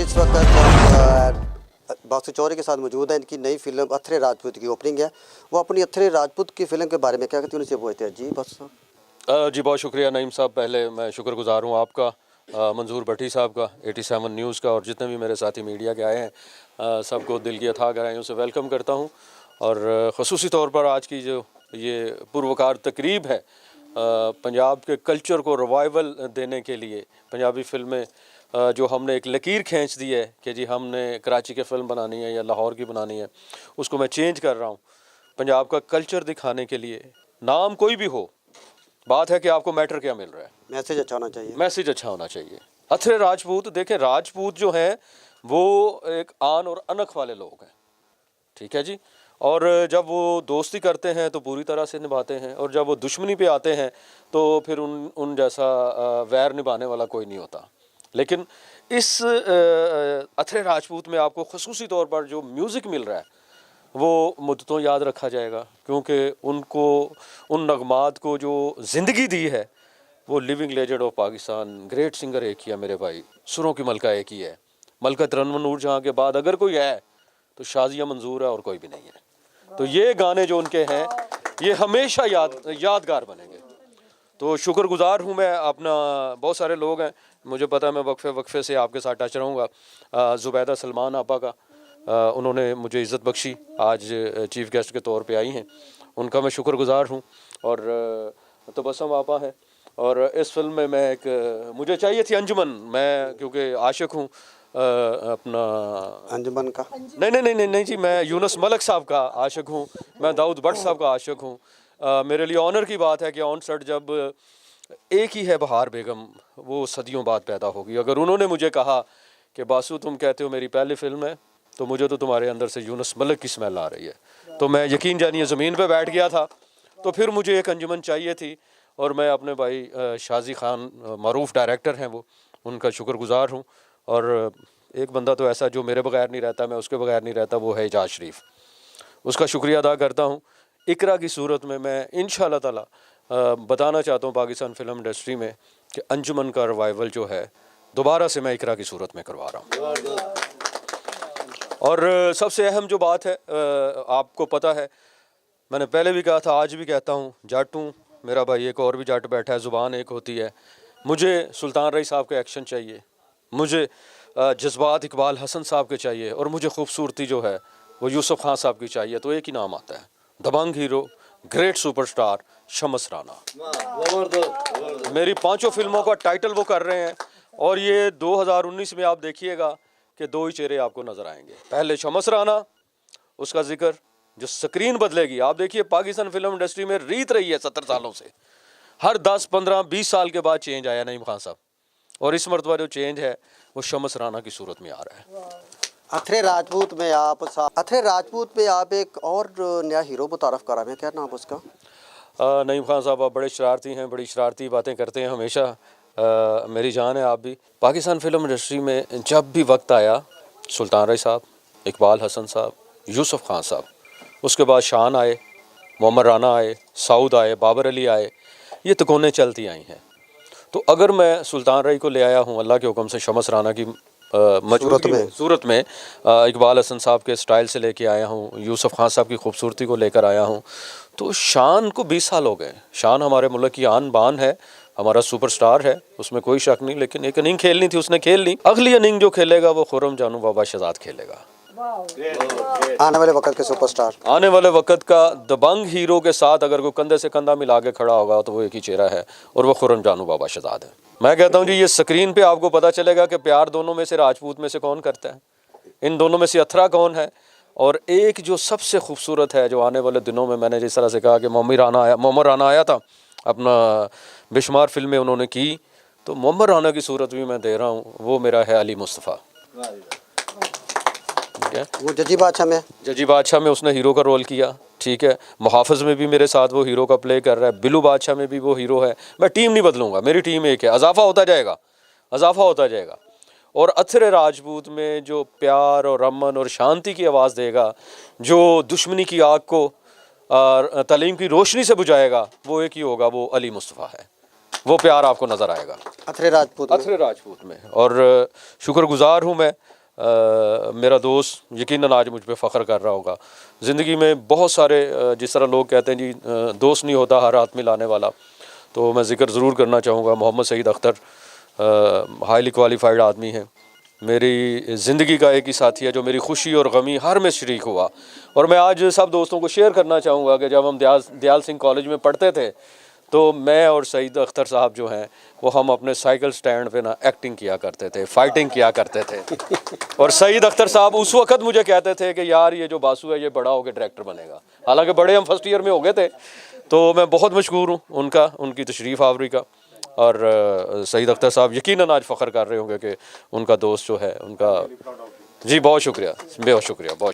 इस वक्त हम बासु चौधरी के साथ मौजूद है। इनकी नई फिल्म अथरे राजपूत की ओपनिंग है। वो अपनी अथरे राजपूत की फिल्म के बारे में क्या कहते हैं, उनसे पूछते हैं। जी बस जी बहुत शुक्रिया नईम साहब। पहले मैं शुक्रगुजार हूँ आपका, मंजूर भट्टी साहब का, 87 न्यूज़ का, और जितने भी मेरे साथी मीडिया के आए हैं सबको दिल की अथाह गहराइयों से वेलकम करता हूँ। और ख़ुसूसी तौर पर आज की जो ये पुरवकार तकरीब है पंजाब के कल्चर को रिवाइवल देने के लिए, पंजाबी फिल्में जो हमने एक लकीर खींच दी है कि जी हमने कराची की फ़िल्म बनानी है या लाहौर की बनानी है, उसको मैं चेंज कर रहा हूँ पंजाब का कल्चर दिखाने के लिए। नाम कोई भी हो, बात है कि आपको मैटर क्या मिल रहा है। मैसेज अच्छा होना चाहिए। मैसेज अच्छा होना चाहिए। अथरे राजपूत, देखें राजपूत जो हैं वो एक आन और अनख वाले लोग हैं, ठीक है जी। और जब वो दोस्ती करते हैं तो पूरी तरह से निभाते हैं, और जब वो दुश्मनी पे आते हैं तो फिर उन जैसा वैर निभाने वाला कोई नहीं होता। लेकिन इस अथरे राजपूत में आपको ख़ुसूसी तौर पर जो म्यूज़िक मिल रहा है वो मुद्दतों याद रखा जाएगा, क्योंकि उनको उन नगमात को जो ज़िंदगी दी है वो living legend of Pakistan, great singer एक ही है मेरे भाई, सुरों की मलका एक ही है। मलका तरन्नुम नूरजहां के बाद अगर कोई है तो शाज़िया मंजूर है और कोई भी नहीं है। तो ये गाने जो उनके हैं ये हमेशा यादगार बनेंगे। तो शुक्रगुजार हूँ मैं अपना। बहुत सारे लोग हैं, मुझे पता है मैं वक्फे से आपके साथ टच रहूँगा। ज़ुबैदा सलमान आपा का उन्होंने मुझे इज़्ज़त बख्शी, आज चीफ़ गेस्ट के तौर पे आई हैं, उनका मैं शुक्रगुजार हूँ। और तबस्सुम आपा है। और इस फिल्म में मैं एक मुझे चाहिए थी अंजुमन, मैं क्योंकि आशिक हूँ अपना अंजुमन का। नहीं जी, मैं यूनुस मलिक साहब का आशिक हूँ, मैं दाऊद भट्ट साहब का आशिक हूँ। मेरे लिए ऑनर की बात है कि ऑन सेट जब एक ही है बहार बेगम, वो सदियों बाद पैदा होगी। अगर उन्होंने मुझे कहा कि बासु तुम कहते हो मेरी पहली फिल्म है, तो मुझे तो तुम्हारे अंदर से यूनुस मलिक की स्मेल आ रही है, तो मैं यकीन जानिए ज़मीन पे बैठ गया था। तो फिर मुझे एक अंजुमन चाहिए थी, और मैं अपने भाई शाजी खान, मरूफ डायरेक्टर हैं वो, उनका शुक्रगुजार हूँ। और एक बंदा तो ऐसा जो मेरे बगैर नहीं रहता, मैं उसके बगैर नहीं रहता, वो है एजाज शरीफ, उसका शुक्रिया अदा करता हूँ। इकरा की सूरत में मैं इंशाअल्लाह ताला बताना चाहता हूँ पाकिस्तान फिल्म इंडस्ट्री में कि अंजुमन का रिवाइवल जो है दोबारा से मैं इकरा की सूरत में करवा रहा हूँ। और सबसे अहम जो बात है, आपको पता है मैंने पहले भी कहा था, आज भी कहता हूँ, जट हूँ, मेरा भाई एक और भी जट बैठा है, ज़ुबान एक होती है। मुझे सुल्तान रई साहब के एक्शन चाहिए, मुझे जज्बात इकबाल हसन साहब के चाहिए, और मुझे खूबसूरती जो है वो यूसुफ खान साहब की चाहिए। तो एक ही नाम आता है, दबंग hero, great superstar Shamas Rana. मेरी 5 फिल्मों का टाइटल वो कर रहे हैं, और ये 2019 में आप देखिएगा कि 2 ही चेहरे आपको नज़र आएंगे। पहले शमस राना, उसका जिक्र जो स्क्रीन बदलेगी। आप देखिए पाकिस्तान फिल्म इंडस्ट्री में रीत रही है 70 सालों से, हर 10, 15, 20 साल के बाद चेंज आया नईम खान साहब, और इस मरतबा जो चेंज है वो शमस राना की सूरत में आ रहा है। अथरे राजपूत में आप एक और नया हीरो मुतारफ़ करा है, क्या नाम उसका? नईम खान साहब आप बड़े शरारती हैं, बड़ी शरारती बातें करते हैं हमेशा। मेरी जान है आप भी। पाकिस्तान फिल्म इंडस्ट्री में जब भी वक्त आया, सुल्तान रई साहब, इकबाल हसन साहब, यूसुफ खान साहब, उसके बाद शान आए, मोहम्मद राना आए, साउद आए, बाबर अली आए, ये तकोने चलती आई हैं। तो अगर मैं सुल्तान रई को ले आया हूँ अल्लाह के हुक्म से, शमस राना की सूरत में इकबाल हसन साहब के स्टाइल से लेके आया हूँ, यूसुफ खान साहब की खूबसूरती को लेकर आया हूँ, तो शान को 20 साल हो गए। शान हमारे मुल्क की आन बान है, हमारा सुपरस्टार है, उसमें कोई शक नहीं। लेकिन एक इनिंग खेलनी थी, उसने खेल ली। अगली इनिंग जो खेलेगा वो खुर्रम जानू बाबा शहजाद खेलेगा। आने वाले वक्त के सुपरस्टार, आने वाले वक्त का दबंग हीरो के साथ अगर कोई कंधे से कंधा मिला के खड़ा होगा तो वो एक ही चेहरा है, और वो खुर्रम जानू बाबा शहजाद है। मैं कहता हूँ जी, ये स्क्रीन पे आपको पता चलेगा कि प्यार दोनों में से, राजपूत में से कौन करता है, इन दोनों में से अथरा कौन है। और एक जो सबसे खूबसूरत है, जो आने वाले दिनों में, मैंने जिस तरह से कहा कि मोहम्मद राना आया था, अपना बेशुमार फिल्में उन्होंने की, तो मोहम्मद राना की सूरत भी मैं दे रहा हूँ, वो मेरा है अली मुस्तफ़ा। वो जजी बादशाह में उसने हीरो का रोल किया, ठीक है। मुहाफ़िज़ में भी मेरे साथ वो हीरो का प्ले कर रहा है, बिल्लू बादशाह में भी वो हीरो है। मैं टीम नहीं बदलूंगा, मेरी टीम एक है, इजाफा होता जाएगा। और अथरे राजपूत में जो प्यार और अमन और शांति की आवाज़ देगा, जो दुश्मनी की आग को तालीम की रोशनी से बुझाएगा, वो एक ही होगा, वो अली मुस्तफ़ा है। वो प्यार आपको नज़र आएगा अथरे राजपूत में। अथरे राजपूत में। और शुक्रगुजार हूँ मैं, मेरा दोस्त यकीनन आज मुझ पे फ़ख्र कर रहा होगा। ज़िंदगी में बहुत सारे जिस तरह लोग कहते हैं जी दोस्त नहीं होता हर हाथ में लाने वाला, तो मैं ज़िक्र ज़रूर करना चाहूँगा मोहम्मद सईद अख्तर, हाईली क्वालिफाइड आदमी है, मेरी ज़िंदगी का एक ही साथी है जो मेरी खुशी और गमी हर में शरीक हुआ। और मैं आज सब दोस्तों को शेयर करना चाहूँगा कि जब हम दयाल सिंह कॉलेज में पढ़ते थे तो मैं और सईद अख्तर साहब जो हैं वो हम अपने साइकिल स्टैंड पे ना एक्टिंग किया करते थे, फाइटिंग किया करते थे। और सईद अख्तर साहब उस वक्त मुझे कहते थे कि यार ये जो बासु है ये बड़ा होकर डायरेक्टर बनेगा। हालांकि बड़े हम फर्स्ट ईयर में हो गए थे। तो मैं बहुत मशहूर हूँ उनका, उनकी तशरीफ़ आवरी का। और सईद अख्तर साहब यकीनन आज फ़ख्र कर रहे होंगे कि उनका दोस्त जो है उनका। जी बहुत शुक्रिया, बहुत शुक्रिया, बहुत